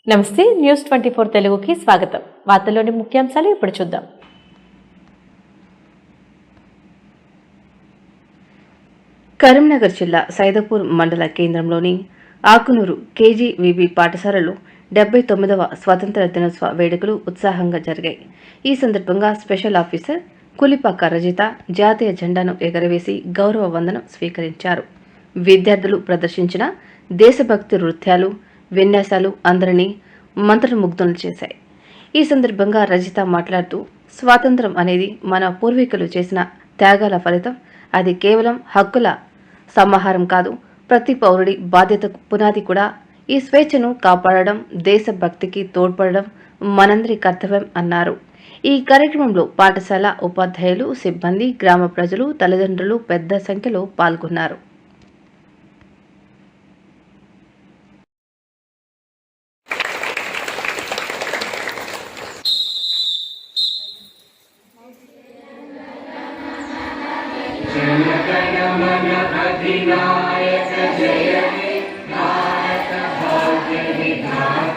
నమస్తే న్యూస్ 24 తెలుగుకి స్వాగతం. వార్తల్లోని ముఖ్యాంశాలు ఇప్పుడు చూద్దాం. కరీంనగర్ జిల్లా సైదాపూర్ మండల కేంద్రంలోని ఆకునూరు కేజీవీబీ పాఠశాలలో 79వ స్వాతంత్ర దినోత్సవ వేడుకలు ఉత్సాహంగా జరిగాయి. ఈ సందర్భంగా స్పెషల్ ఆఫీసర్ కులిపాక రజిత జాతీయ జెండాను ఎగరవేసి గౌరవ వందనం స్వీకరించారు. విద్యార్థులు ప్రదర్శించిన దేశభక్తి నృత్యాలు, విన్యాసాలు అందరినీ మంత్రముగ్ధులను చేశాయి. ఈ సందర్భంగా రజిత మాట్లాడుతూ, స్వాతంత్రం అనేది మన పూర్వీకులు చేసిన త్యాగాల ఫలితం. అది కేవలం హక్కుల సమాహారం కాదు, ప్రతి పౌరుడి బాధ్యతకు పునాది కూడా. ఈ స్వేచ్ఛను కాపాడడం, దేశభక్తికి తోడ్పడడం మనందరి కర్తవ్యం అన్నారు. ఈ కార్యక్రమంలో పాఠశాల ఉపాధ్యాయులు, సిబ్బంది, గ్రామ ప్రజలు, తల్లిదండ్రులు పెద్ద సంఖ్యలో పాల్గొన్నారు. जनगणमन अधिनायक जय हे भारत भाग्य विधाता